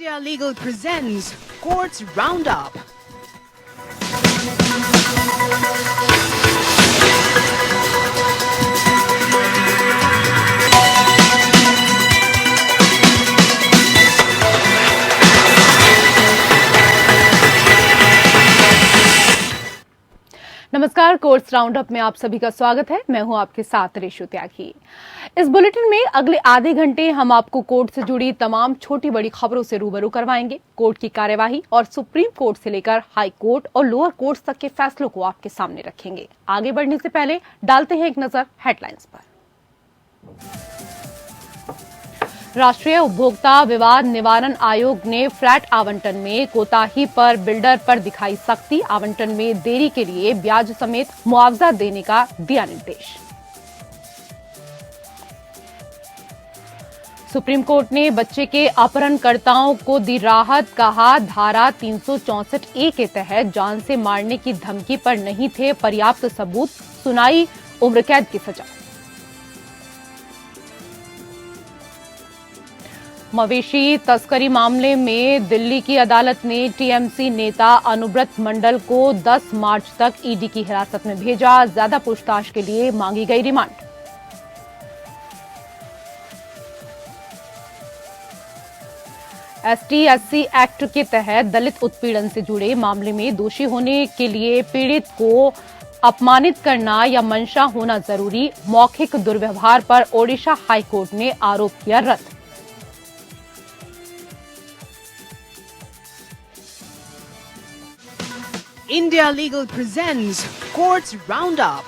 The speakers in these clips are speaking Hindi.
India Legal presents Courts Roundup. नमस्कार, कोर्ट्स राउंडअप में आप सभी का स्वागत है। मैं हूं आपके साथ रेशु त्यागी। इस बुलेटिन में अगले आधे घंटे हम आपको कोर्ट से जुड़ी तमाम छोटी बड़ी खबरों से रूबरू करवाएंगे। कोर्ट की कार्यवाही और सुप्रीम कोर्ट से लेकर हाई कोर्ट और लोअर कोर्ट तक के फैसलों को आपके सामने रखेंगे। आगे बढ़ने से पहले डालते हैं एक नजर हेडलाइंस पर। राष्ट्रीय उपभोक्ता विवाद निवारण आयोग ने फ्लैट आवंटन में कोताही पर बिल्डर पर दिखाई सख्ती। आवंटन में देरी के लिए ब्याज समेत मुआवजा देने का दिया निर्देश। सुप्रीम कोर्ट ने बच्चे के अपहरणकर्ताओं को दी राहत। कहा, धारा 364A के तहत जान से मारने की धमकी पर नहीं थे पर्याप्त सबूत, सुनाई उम्र कैद की सजा। मवेशी तस्करी मामले में दिल्ली की अदालत ने टीएमसी नेता अनुव्रत मंडल को 10 मार्च तक ईडी की हिरासत में भेजा। ज्यादा पूछताछ के लिए मांगी गई रिमांड। ST/SC एक्ट के तहत दलित उत्पीड़न से जुड़े मामले में दोषी होने के लिए पीड़ित को अपमानित करना या मंशा होना जरूरी। मौखिक दुर्व्यवहार पर ओडिशा हाईकोर्ट ने आरोप किया रद्द। India Legal presents Courts Roundup.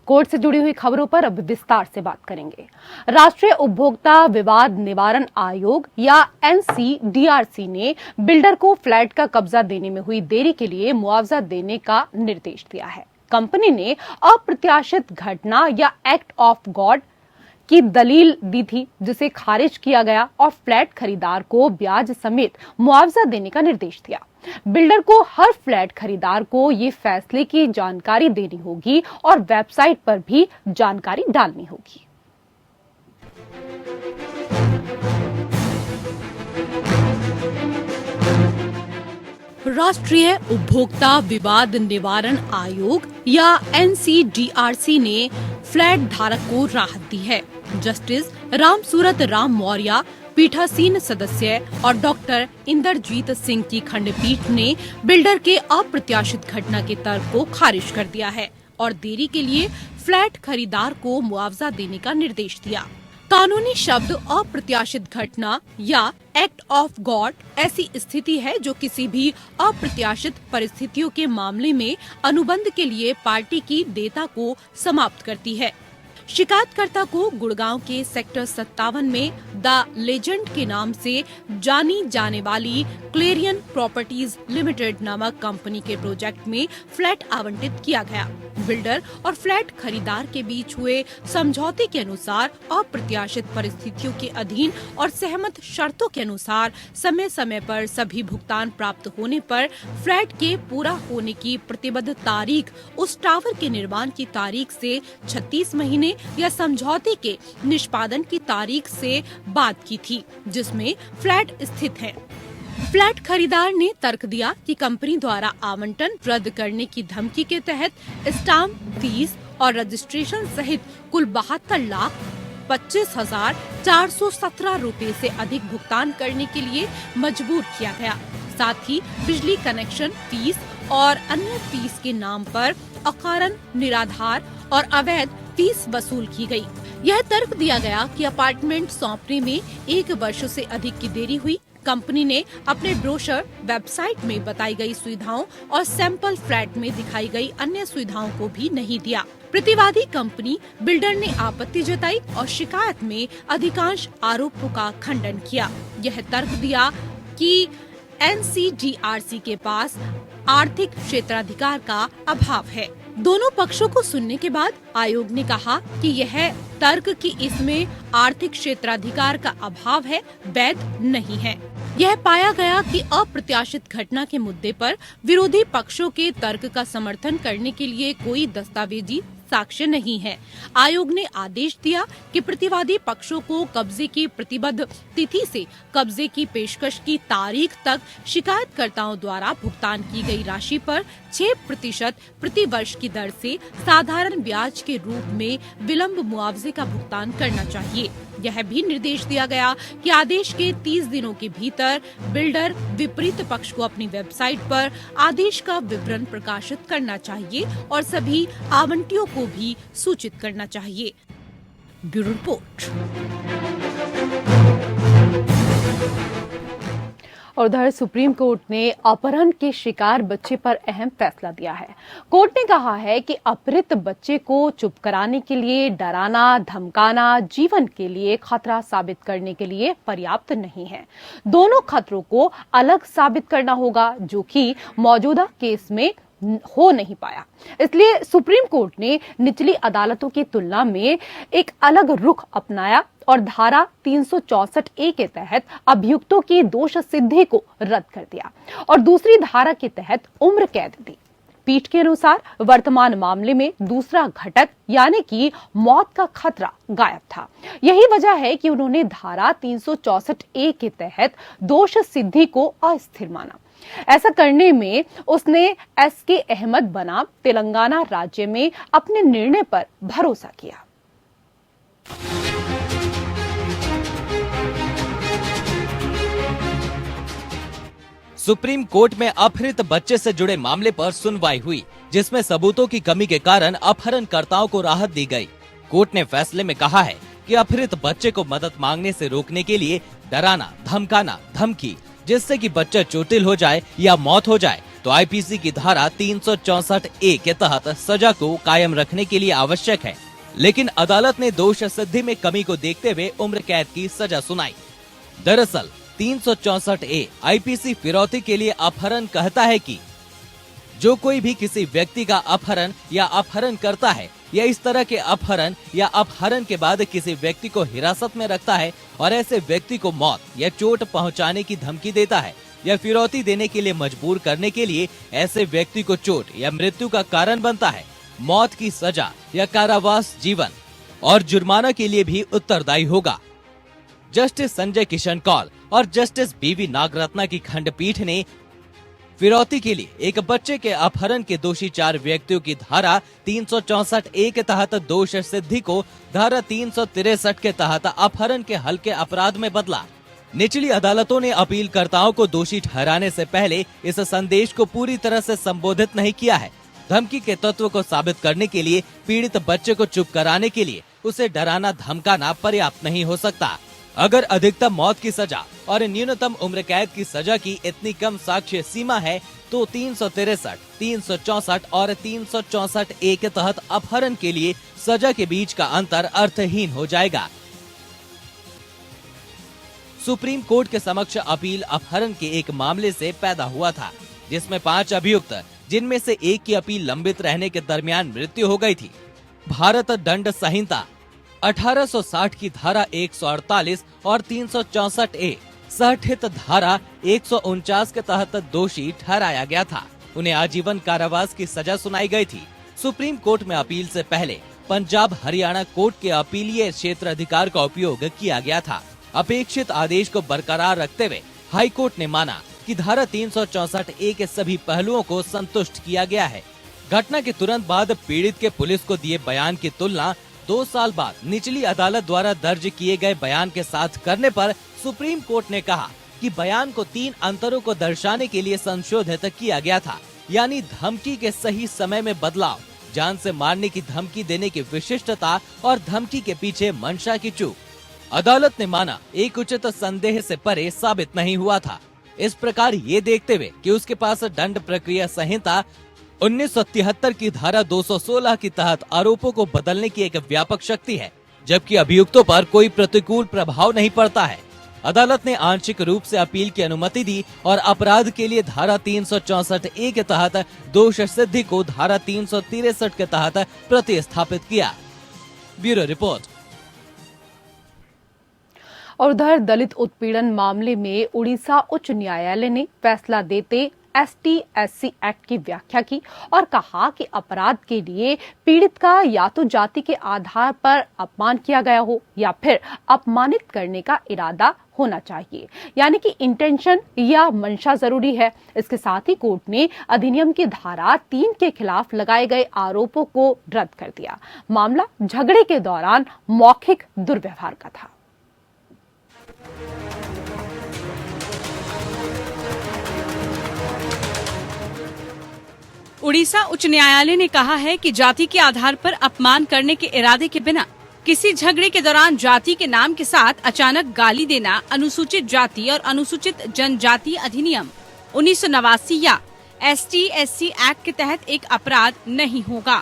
Court से जुड़ी हुई खबरों पर अब विस्तार से बात करेंगे। राष्ट्रीय उपभोक्ता विवाद निवारण आयोग या NCDRC ने बिल्डर को फ्लैट का कब्जा देने में हुई देरी के लिए मुआवजा देने का निर्देश दिया है। कंपनी ने अप्रत्याशित घटना या एक्ट ऑफ गॉड की दलील दी थी, जिसे खारिज किया गया और फ्लैट खरीदार को ब्याज समेत मुआवजा देने का निर्देश दिया। बिल्डर को हर फ्लैट खरीदार को ये फैसले की जानकारी देनी होगी और वेबसाइट पर भी जानकारी डालनी होगी। राष्ट्रीय उपभोक्ता विवाद निवारण आयोग या NCDRC ने फ्लैट धारक को राहत दी है। जस्टिस रामसूरत राम मौर्य पीठासीन सदस्य और डॉक्टर इंदरजीत सिंह की खंडपीठ ने बिल्डर के अप्रत्याशित घटना के तर्क को खारिज कर दिया है और देरी के लिए फ्लैट खरीदार को मुआवजा देने का निर्देश दिया। कानूनी शब्द अप्रत्याशित घटना या एक्ट ऑफ गॉड ऐसी स्थिति है जो किसी भी अप्रत्याशित परिस्थितियों के मामले में अनुबंध के लिए पार्टी की देयता को समाप्त करती है। शिकायतकर्ता को गुड़गांव के सेक्टर 57 में द लेजेंड के नाम से जानी जाने वाली क्लेरियन प्रॉपर्टीज लिमिटेड नामक कंपनी के प्रोजेक्ट में फ्लैट आवंटित किया गया। बिल्डर और फ्लैट खरीदार के बीच हुए समझौते के अनुसार अप्रत्याशित परिस्थितियों के अधीन और सहमत शर्तों के अनुसार समय समय पर सभी भुगतान प्राप्त होने पर फ्लैट के पूरा होने की प्रतिबद्ध तारीख उस टावर के निर्माण की तारीख से 36 महीने या समझौते के निष्पादन की तारीख से बाद की थी, जिसमें फ्लैट स्थित है। फ्लैट खरीदार ने तर्क दिया कि कंपनी द्वारा आवंटन रद्द करने की धमकी के तहत स्टाम्प फीस और रजिस्ट्रेशन सहित कुल 72,25,417 रुपए से अधिक भुगतान करने के लिए मजबूर किया गया। साथ ही बिजली कनेक्शन फीस और अन्य फीस के नाम पर अकारण, निराधार और अवैध फीस वसूल की गई। यह तर्क दिया गया कि अपार्टमेंट सौंपने में 1 वर्ष से अधिक की देरी हुई। कंपनी ने अपने ब्रोशर, वेबसाइट में बताई गई सुविधाओं और सैंपल फ्लैट में दिखाई गई अन्य सुविधाओं को भी नहीं दिया। प्रतिवादी कंपनी बिल्डर ने आपत्ति जताई और शिकायत में अधिकांश आरोपों का खंडन किया। यह तर्क दिया कि NCDRC के पास आर्थिक क्षेत्राधिकार का अभाव है। दोनों पक्षों को सुनने के बाद आयोग ने कहा कि यह तर्क कि इसमें आर्थिक क्षेत्राधिकार का अभाव है वैध नहीं है। यह पाया गया कि अप्रत्याशित घटना के मुद्दे पर विरोधी पक्षों के तर्क का समर्थन करने के लिए कोई दस्तावेजी साक्ष्य नहीं है। आयोग ने आदेश दिया कि प्रतिवादी पक्षों को कब्जे की प्रतिबद्ध तिथि से कब्जे की पेशकश की तारीख तक शिकायतकर्ताओं द्वारा भुगतान की गई राशि पर 6% प्रति वर्ष की दर से साधारण ब्याज के रूप में विलंब मुआवजे का भुगतान करना चाहिए। यह भी निर्देश दिया गया कि आदेश के 30 दिनों के भीतर बिल्डर विपरीत पक्ष को अपनी वेबसाइट पर आदेश का विवरण प्रकाशित करना चाहिए और सभी आवंटियों को भी सूचित करना चाहिए। Bureau report. और उधर सुप्रीम कोर्ट ने अपहरण के शिकार बच्चे पर अहम फैसला दिया है। कोर्ट ने कहा है कि अपहृत बच्चे को चुप कराने के लिए डराना, धमकाना जीवन के लिए खतरा साबित करने के लिए पर्याप्त नहीं है। दोनों खतरों को अलग साबित करना होगा, जो कि मौजूदा केस में हो नहीं पाया। इसलिए सुप्रीम कोर्ट ने निचली अदालतों की तुलना में एक अलग रुख अपनाया और धारा 364A के तहत अभियुक्तों की दोष सिद्धि को रद्द कर दिया और दूसरी धारा के तहत उम्र कैद दी। पीठ के अनुसार वर्तमान मामले में दूसरा घटक यानी कि मौत का खतरा गायब था। यही वजह है कि उन्होंने धारा 364A के तहत दोष सिद्धि को अस्थिर माना। ऐसा करने में उसने SK अहमद बनाम तेलंगाना राज्य में अपने निर्णय पर भरोसा किया। सुप्रीम कोर्ट में अपहृत बच्चे से जुड़े मामले पर सुनवाई हुई, जिसमें सबूतों की कमी के कारण अपहरणकर्ताओं को राहत दी गई। कोर्ट ने फैसले में कहा है कि अपहृत बच्चे को मदद मांगने से रोकने के लिए डराना, धमकाना, धमकी जिससे कि बच्चा चोटिल हो जाए या मौत हो जाए तो IPC की धारा 364A के तहत सजा को कायम रखने के लिए आवश्यक है। लेकिन अदालत ने दोष सिद्धि में कमी को देखते हुए उम्र कैद की सजा सुनाई। दरअसल 364A IPC फिरौती के लिए अपहरण कहता है कि जो कोई भी किसी व्यक्ति का अपहरण या अपहरण करता है या इस तरह के अपहरण या अपहरण के बाद किसी व्यक्ति को हिरासत में रखता है और ऐसे व्यक्ति को मौत या चोट पहुंचाने की धमकी देता है या फिरौती देने के लिए मजबूर करने के लिए ऐसे व्यक्ति को चोट या मृत्यु का कारण बनता है, मौत की सजा या कारावास, जीवन और जुर्माना के लिए भी उत्तरदायी होगा। जस्टिस संजय किशन कौल और जस्टिस BV नागरत्ना की खंडपीठ ने फिरौती के लिए एक बच्चे के अपहरण के दोषी 4 व्यक्तियों की धारा 364A के तहत दोष सिद्धि को धारा 363 के तहत अपहरण के हल्के अपराध में बदला। निचली अदालतों ने अपीलकर्ताओं को दोषी ठहराने से पहले इस संदेश को पूरी तरह से संबोधित नहीं किया है। धमकी के तत्व को साबित करने के लिए पीड़ित बच्चे को चुप कराने के लिए उसे डराना, धमकाना पर्याप्त नहीं हो सकता। अगर अधिकतम मौत की सजा और न्यूनतम उम्र कैद की सजा की इतनी कम साक्ष्य सीमा है तो 363, 364 और 364A के तहत अपहरण के लिए सजा के बीच का अंतर अर्थहीन हो जाएगा। सुप्रीम कोर्ट के समक्ष अपील अपहरण के एक मामले से पैदा हुआ था, जिसमें 5 अभियुक्त, जिनमें से एक की अपील लंबित रहने के दरमियान मृत्यु हो गई थी। भारत दंड संहिता 1860 की धारा 148 और 364A सहित धारा 149 के तहत दोषी ठहराया गया था। उन्हें आजीवन कारावास की सजा सुनाई गई थी। सुप्रीम कोर्ट में अपील से पहले पंजाब हरियाणा कोर्ट के अपीलीय क्षेत्र अधिकार का उपयोग किया गया था। अपेक्षित आदेश को बरकरार रखते हुए हाई कोर्ट ने माना कि धारा 364A के सभी पहलुओं को संतुष्ट किया गया है। घटना के तुरंत बाद पीड़ित के पुलिस को दिए बयान की तुलना 2 साल बाद निचली अदालत द्वारा दर्ज किए गए बयान के साथ करने पर सुप्रीम कोर्ट ने कहा कि बयान को 3 अंतरों को दर्शाने के लिए संशोधित किया गया था, यानी धमकी के सही समय में बदलाव, जान से मारने की धमकी देने की विशिष्टता और धमकी के पीछे मंशा की चूक। अदालत ने माना एक उचित संदेह से परे साबित नहीं हुआ था। इस प्रकार ये देखते हुए कि उसके पास दंड प्रक्रिया संहिता 1973 की धारा 216 के तहत आरोपों को बदलने की एक व्यापक शक्ति है, जबकि अभियुक्तों पर कोई प्रतिकूल प्रभाव नहीं पड़ता है। अदालत ने आंशिक रूप से अपील की अनुमति दी और अपराध के लिए धारा 364A के तहत दोष सिद्धि को धारा 363 के तहत प्रतिस्थापित किया। Bureau report. और उधर दलित उत्पीड़न मामले में उड़ीसा उच्च न्यायालय ने फैसला देते ST/SC एक्ट की व्याख्या की और कहा कि अपराध के लिए पीड़ित का या तो जाति के आधार पर अपमान किया गया हो या फिर अपमानित करने का इरादा होना चाहिए, यानी कि इंटेंशन या मंशा जरूरी है। इसके साथ ही कोर्ट ने अधिनियम की धारा 3 के खिलाफ लगाए गए आरोपों को रद्द कर दिया। मामला झगड़े के दौरान मौखिक दुर्व्यवहार का था। उड़ीसा उच्च न्यायालय ने कहा है कि जाति के आधार पर अपमान करने के इरादे के बिना किसी झगड़े के दौरान जाति के नाम के साथ अचानक गाली देना अनुसूचित जाति और अनुसूचित जनजाति अधिनियम 1989 या ST/SC एक्ट के तहत एक अपराध नहीं होगा।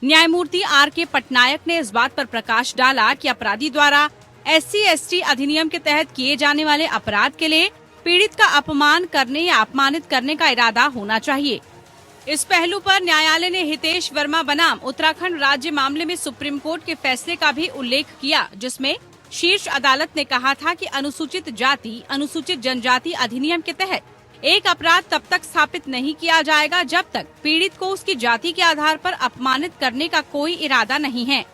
न्यायमूर्ति R.K. पटनायक ने इस बात पर प्रकाश डाला कि अपराधी द्वारा SC/ST अधिनियम के तहत किए जाने वाले अपराध के लिए पीड़ित का अपमान करने या अपमानित करने का इरादा होना चाहिए। इस पहलू पर न्यायालय ने हितेश वर्मा बनाम उत्तराखंड राज्य मामले में सुप्रीम कोर्ट के फैसले का भी उल्लेख किया, जिसमें शीर्ष अदालत ने कहा था कि अनुसूचित जाति अनुसूचित जनजाति अधिनियम के तहत एक अपराध तब तक स्थापित नहीं किया जाएगा जब तक पीड़ित को उसकी जाति के आधार पर अपमानित करने का कोई इरादा नहीं है।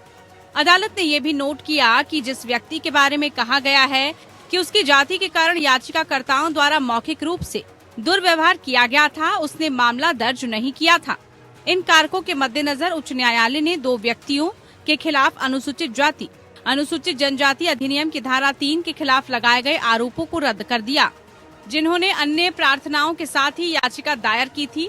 अदालत ने ये भी नोट किया कि जिस व्यक्ति के बारे में कहा गया है कि उसकी जाति के कारण याचिकाकर्ताओं द्वारा मौखिक रूप से दुर्व्यवहार किया गया था, उसने मामला दर्ज नहीं किया था। इन कारकों के मद्देनजर उच्च न्यायालय ने 2 व्यक्तियों के खिलाफ अनुसूचित जाति अनुसूचित जनजाति अधिनियम की धारा 3 के खिलाफ लगाए गए आरोपों को रद्द कर दिया, जिन्होंने अन्य प्रार्थनाओं के साथ ही याचिका दायर की थी।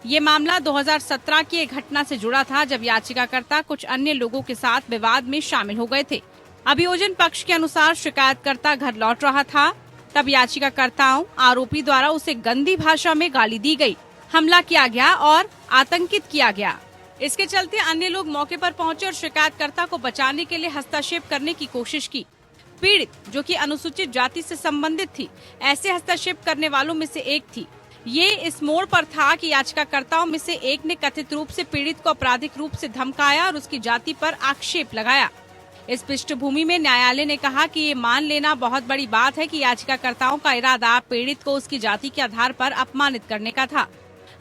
ये मामला 2017 की एक घटना से जुड़ा था, जब याचिकाकर्ता कुछ अन्य लोगों के साथ विवाद में शामिल हो गए थे। अभियोजन पक्ष के अनुसार शिकायतकर्ता घर लौट रहा था, तब याचिकाकर्ताओं आरोपी द्वारा उसे गंदी भाषा में गाली दी गई, हमला किया गया और आतंकित किया गया। इसके चलते अन्य लोग मौके पर पहुंचे और शिकायतकर्ता को बचाने के लिए हस्तक्षेप करने की कोशिश की। पीड़ित, जो कि अनुसूचित जाति से संबंधित थी, ऐसे हस्तक्षेप करने वालों में से एक थी। ये इस मोड़ पर था कि याचिकाकर्ताओं में से एक ने कथित रूप से पीड़ित को आपराधिक रूप से धमकाया और उसकी जाति पर आक्षेप लगाया। इस पृष्ठभूमि में न्यायालय ने कहा कि ये मान लेना बहुत बड़ी बात है कि याचिकाकर्ताओं का इरादा पीड़ित को उसकी जाति के आधार पर अपमानित करने का था।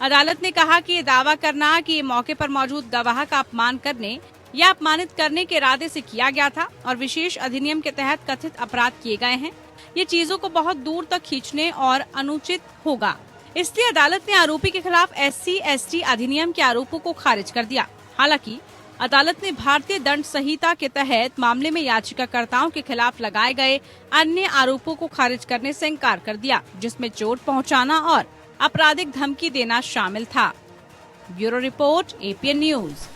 अदालत ने कहा कि ये दावा करना कि ये मौके पर मौजूद गवाह का अपमान करने या अपमानित करने के इरादे से किया गया था और विशेष अधिनियम के तहत कथित अपराध किए गए हैं, ये चीजों को बहुत दूर तक खींचने और अनुचित होगा। इसलिए अदालत ने आरोपी के खिलाफ SC/ST अधिनियम के आरोपों को खारिज कर दिया। हालांकि अदालत ने भारतीय दंड संहिता के तहत मामले में याचिकाकर्ताओं के खिलाफ लगाए गए अन्य आरोपों को खारिज करने से इंकार कर दिया, जिसमें चोट पहुंचाना और आपराधिक धमकी देना शामिल था। Bureau report, APN news.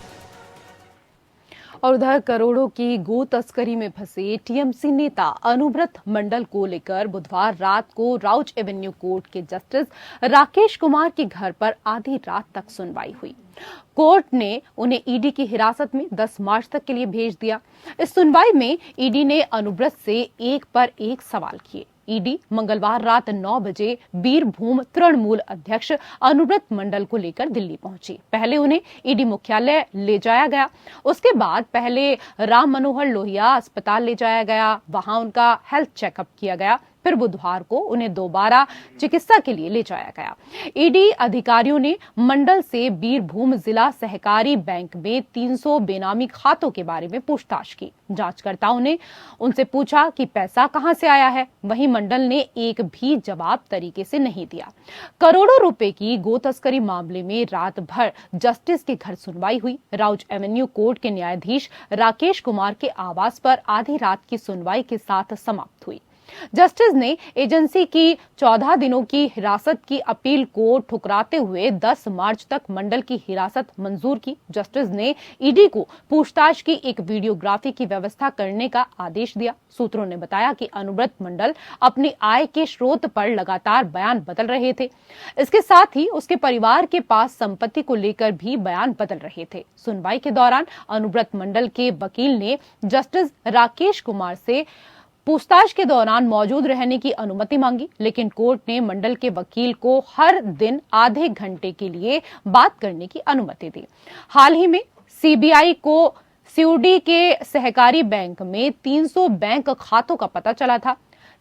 और उधर करोड़ों की गो तस्करी में फंसे TMC नेता अनुव्रत मंडल को लेकर बुधवार रात को राउज एवेन्यू कोर्ट के जस्टिस राकेश कुमार के घर पर आधी रात तक सुनवाई हुई। कोर्ट ने उन्हें ईडी की हिरासत में 10 मार्च तक के लिए भेज दिया। इस सुनवाई में ईडी ने अनुव्रत से एक पर एक सवाल किए। ईडी मंगलवार रात 9 बजे बीरभूम तृणमूल अध्यक्ष अनुव्रत मंडल को लेकर दिल्ली पहुंची। पहले उन्हें ईडी मुख्यालय ले जाया गया, उसके बाद पहले राम मनोहर लोहिया अस्पताल ले जाया गया, वहां उनका हेल्थ चेकअप किया गया। फिर बुधवार को उन्हें दोबारा चिकित्सा के लिए ले जाया गया। ईडी अधिकारियों ने मंडल से बीरभूम जिला सहकारी बैंक में 300 बेनामी खातों के बारे में पूछताछ की। जांचकर्ताओं ने उनसे पूछा कि पैसा कहां से आया है, वहीं मंडल ने एक भी जवाब तरीके से नहीं दिया। करोड़ों रुपए की गो तस्करी मामले में रात भर जस्टिस के घर सुनवाई हुई। राउज एवेन्यू कोर्ट के न्यायाधीश राकेश कुमार के आवास पर आधी रात की सुनवाई के साथ समाप्त हुई। जस्टिस ने एजेंसी की 14 दिनों की हिरासत की अपील को ठुकराते हुए 10 मार्च तक मंडल की हिरासत मंजूर की। जस्टिस ने ईडी को पूछताछ की एक वीडियोग्राफी की व्यवस्था करने का आदेश दिया। सूत्रों ने बताया कि अनुव्रत मंडल अपनी आय के स्रोत पर लगातार बयान बदल रहे थे। इसके साथ ही उसके परिवार के पास संपत्ति को लेकर भी बयान बदल रहे थे। सुनवाई के दौरान अनुव्रत मंडल के वकील ने जस्टिस राकेश कुमार से पूछताछ के दौरान मौजूद रहने की अनुमति मांगी, लेकिन कोर्ट ने मंडल के वकील को हर दिन आधे घंटे के लिए बात करने की अनुमति दी। हाल ही में सीबीआई को सीओडी के सहकारी बैंक में 300 बैंक खातों का पता चला था।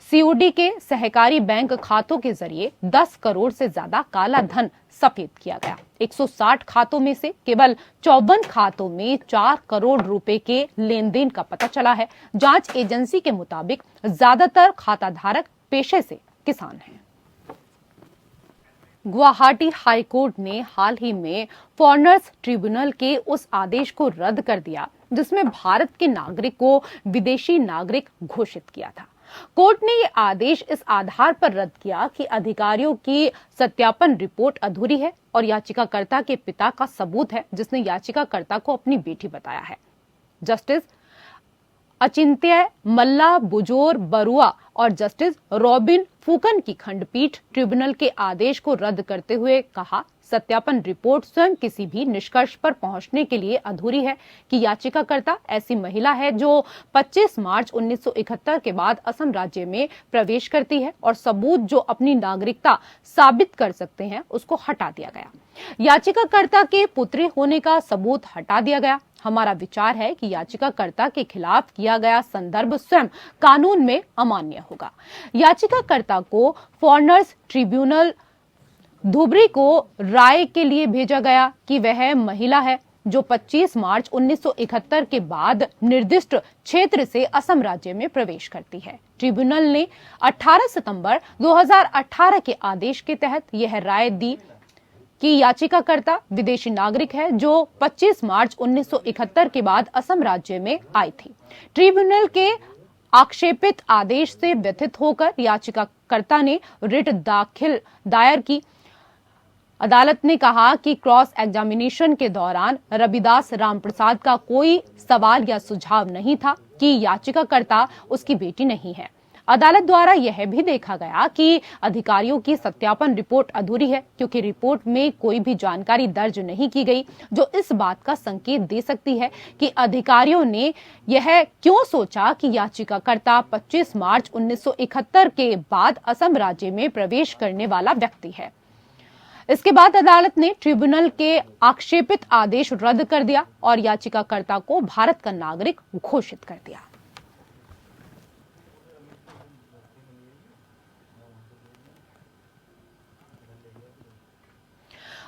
सीओडी के सहकारी बैंक खातों के जरिए 10 करोड़ से ज्यादा काला धन सफेद किया गया। 160 खातों में से केवल 54 खातों में 4 करोड़ रुपए के लेन देन का पता चला है। जांच एजेंसी के मुताबिक ज्यादातर खाता धारक पेशे से किसान हैं। गुवाहाटी हाई कोर्ट ने हाल ही में फॉरेनर्स ट्रिब्यूनल के उस आदेश को रद्द कर दिया जिसमें भारत के नागरिक को विदेशी नागरिक घोषित किया था। कोर्ट ने ये आदेश इस आधार पर रद्द किया कि अधिकारियों की सत्यापन रिपोर्ट अधूरी है और याचिकाकर्ता के पिता का सबूत है जिसने याचिकाकर्ता को अपनी बेटी बताया है। जस्टिस अचिंत्य मल्ला बुजोर बरुआ और जस्टिस रॉबिन फूकन की खंडपीठ ट्रिब्यूनल के आदेश को रद्द करते हुए कहा, सत्यापन रिपोर्ट स्वयं किसी भी निष्कर्ष पर पहुंचने के लिए अधूरी है कि याचिकाकर्ता ऐसी महिला है जो 25 मार्च 1971 के बाद असम राज्य में प्रवेश करती है और सबूत जो अपनी नागरिकता साबित कर सकते हैं उसको हटा दिया गया। याचिकाकर्ता के पुत्री होने का सबूत हटा दिया गया। हमारा विचार है कि याचिकाकर्ता के खिलाफ किया गया संदर्भ स्वयं कानून में अमान्य होगा। याचिकाकर्ता को फॉरेनर्स ट्रिब्यूनल धुबरी को राय के लिए भेजा गया कि वह महिला है जो 25 मार्च 1971 के बाद निर्दिष्ट क्षेत्र से असम राज्य में प्रवेश करती है। ट्रिब्यूनल ने 18 सितंबर 2018 के आदेश के तहत यह राय दी कि याचिकाकर्ता विदेशी नागरिक है जो 25 मार्च 1971 के बाद असम राज्य में आई थी। ट्रिब्यूनल के आक्षेपित आदेश से व्यथित होकर याचिकाकर्ता ने रिट दायर की। अदालत ने कहा कि क्रॉस एग्जामिनेशन के दौरान रविदास रामप्रसाद का कोई सवाल या सुझाव नहीं था कि याचिकाकर्ता उसकी बेटी नहीं है। अदालत द्वारा यह भी देखा गया कि अधिकारियों की सत्यापन रिपोर्ट अधूरी है क्योंकि रिपोर्ट में कोई भी जानकारी दर्ज नहीं की गई जो इस बात का संकेत दे सकती है कि अधिकारियों ने यह क्यों सोचा कि याचिकाकर्ता 25 मार्च 1971 के बाद असम राज्य में प्रवेश करने वाला व्यक्ति है। इसके बाद अदालत ने ट्रिब्यूनल के आक्षेपित आदेश रद्द कर दिया और याचिकाकर्ता को भारत का नागरिक घोषित कर दिया।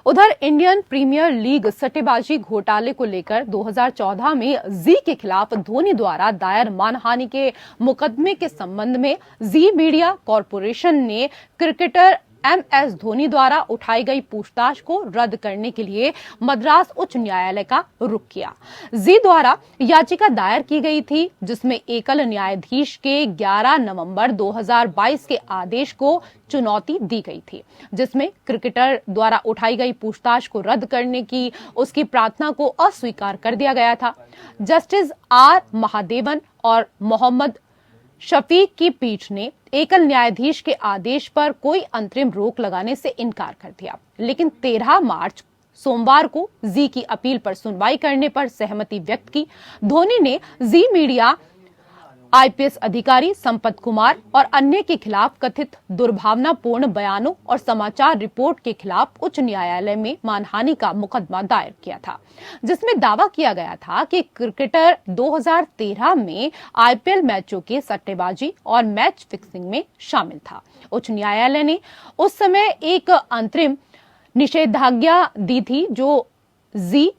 उधर इंडियन प्रीमियर लीग सट्टेबाजी घोटाले को लेकर 2014 में जी के खिलाफ धोनी द्वारा दायर मानहानि के मुकदमे के संबंध में जी मीडिया कॉरपोरेशन ने क्रिकेटर MS धोनी द्वारा उठाई गई पूछताछ को रद्द करने के लिए मद्रास उच्च न्यायालय का रुख किया। जी द्वारा याचिका दायर की गई थी जिसमें एकल न्यायाधीश के 11 नवंबर 2022 के आदेश को चुनौती दी गई थी, जिसमें क्रिकेटर द्वारा उठाई गई पूछताछ को रद्द करने की उसकी प्रार्थना को अस्वीकार कर दिया गया था। जस्टिस R महादेवन और मोहम्मद शफीक की पीठ ने एकल न्यायाधीश के आदेश पर कोई अंतरिम रोक लगाने से इनकार कर दिया, लेकिन 13 मार्च सोमवार को जी की अपील पर सुनवाई करने पर सहमति व्यक्त की। धोनी ने जी मीडिया IPS अधिकारी संपत कुमार और अन्य के खिलाफ कथित दुर्भावनापूर्ण बयानों और समाचार रिपोर्ट के खिलाफ उच्च न्यायालय में मानहानि का मुकदमा दायर किया था, जिसमें दावा किया गया था कि क्रिकेटर 2013 में IPL मैचों के सट्टेबाजी और मैच फिक्सिंग में शामिल था। उच्च न्यायालय ने उस समय एक अंतरिम निषेधाज्ञा दी थी जो जी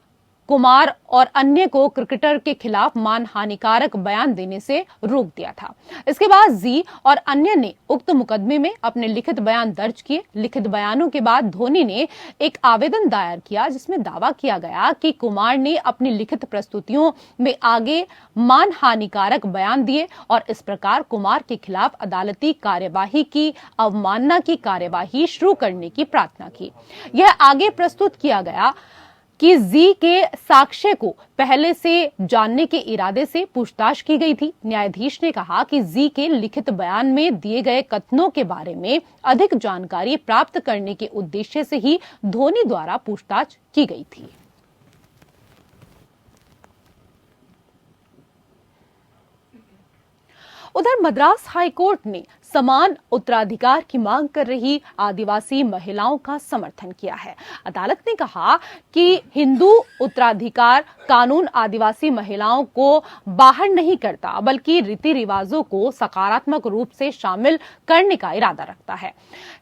कुमार और अन्य को क्रिकेटर के खिलाफ मानहानिकारक बयान देने से रोक दिया था। इसके बाद जी और अन्य ने उक्त मुकदमे में अपने लिखित बयान दर्ज किए। लिखित बयानों के बाद धोनी ने एक आवेदन दायर किया जिसमें दावा किया गया कि कुमार ने अपनी लिखित प्रस्तुतियों में आगे मानहानिकारक बयान दिए और इस प्रकार कुमार के खिलाफ अदालती कार्यवाही की अवमानना की कार्यवाही शुरू करने की प्रार्थना की। यह आगे प्रस्तुत किया गया कि जी के साक्ष्य को पहले से जानने के इरादे से पूछताछ की गई थी। न्यायाधीश ने कहा कि जी के लिखित बयान में दिए गए कथनों के बारे में अधिक जानकारी प्राप्त करने के उद्देश्य से ही धोनी द्वारा पूछताछ की गई थी। उधर मद्रास हाईकोर्ट ने समान उत्तराधिकार की मांग कर रही आदिवासी महिलाओं का समर्थन किया है। अदालत ने कहा कि हिंदू उत्तराधिकार कानून आदिवासी महिलाओं को बाहर नहीं करता बल्कि रीति रिवाजों को सकारात्मक रूप से शामिल करने का इरादा रखता है।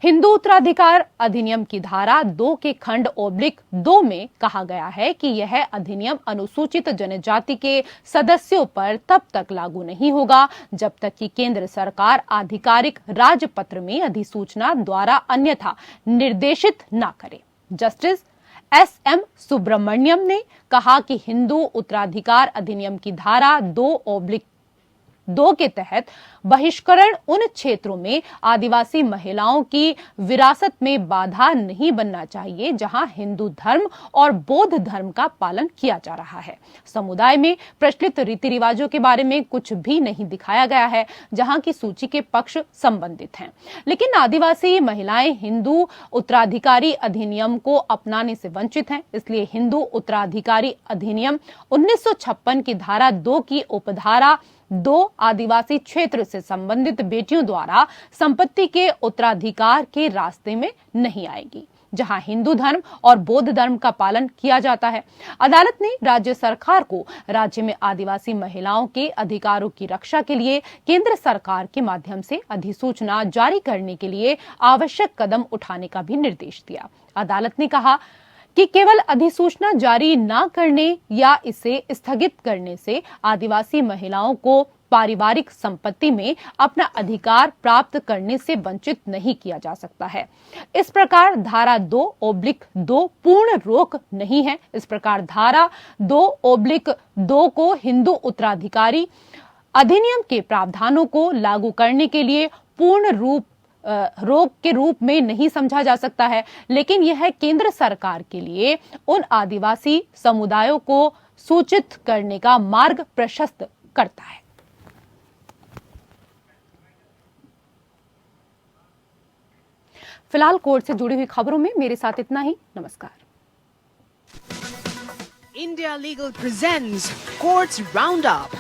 हिंदू उत्तराधिकार अधिनियम की धारा 2 के खंड (2) में कहा गया है कि यह अधिनियम अनुसूचित जनजाति के सदस्यों पर तब तक लागू नहीं होगा जब तक कि केंद्र सरकार आधिकारिक राजपत्र में अधिसूचना द्वारा अन्यथा निर्देशित न करे। Justice SM. सुब्रमण्यम ने कहा कि हिंदू उत्तराधिकार अधिनियम की धारा 2 के तहत बहिष्करण उन क्षेत्रों में आदिवासी महिलाओं की विरासत में बाधा नहीं बनना चाहिए जहां हिंदू धर्म और बौद्ध धर्म का पालन किया जा रहा है। समुदाय में प्रचलित रीति रिवाजों के बारे में कुछ भी नहीं दिखाया गया है जहां की सूची के पक्ष संबंधित हैं। लेकिन आदिवासी महिलाएं हिंदू उत्तराधिकारी अधिनियम को अपनाने से वंचित हैं। इसलिए हिंदू उत्तराधिकारी अधिनियम 1956 की धारा 2 की उपधारा 2 आदिवासी क्षेत्र से संबंधित बेटियों द्वारा संपत्ति के उत्तराधिकार के रास्ते में नहीं आएगी जहां हिंदू धर्म और बौद्ध धर्म का पालन किया जाता है। अदालत ने राज्य सरकार को राज्य में आदिवासी महिलाओं के अधिकारों की रक्षा के लिए केंद्र सरकार के माध्यम से अधिसूचना जारी करने के लिए आवश्यक कदम उठाने का भी निर्देश दिया। अदालत ने कहा कि केवल अधिसूचना जारी न करने या इसे स्थगित करने से आदिवासी महिलाओं को पारिवारिक संपत्ति में अपना अधिकार प्राप्त करने से वंचित नहीं किया जा सकता है। इस प्रकार धारा 2/2 पूर्ण रोक नहीं है। इस प्रकार धारा 2/2 को हिंदू उत्तराधिकारी अधिनियम के प्रावधानों को लागू करने के लिए पूर्ण रोक के रूप में नहीं समझा जा सकता है, लेकिन यह केंद्र सरकार के लिए उन आदिवासी समुदायों को सूचित करने का मार्ग प्रशस्त करता है। फिलहाल कोर्ट से जुड़ी हुई खबरों में मेरे साथ इतना ही। नमस्कार। India Legal presents Courts Roundup.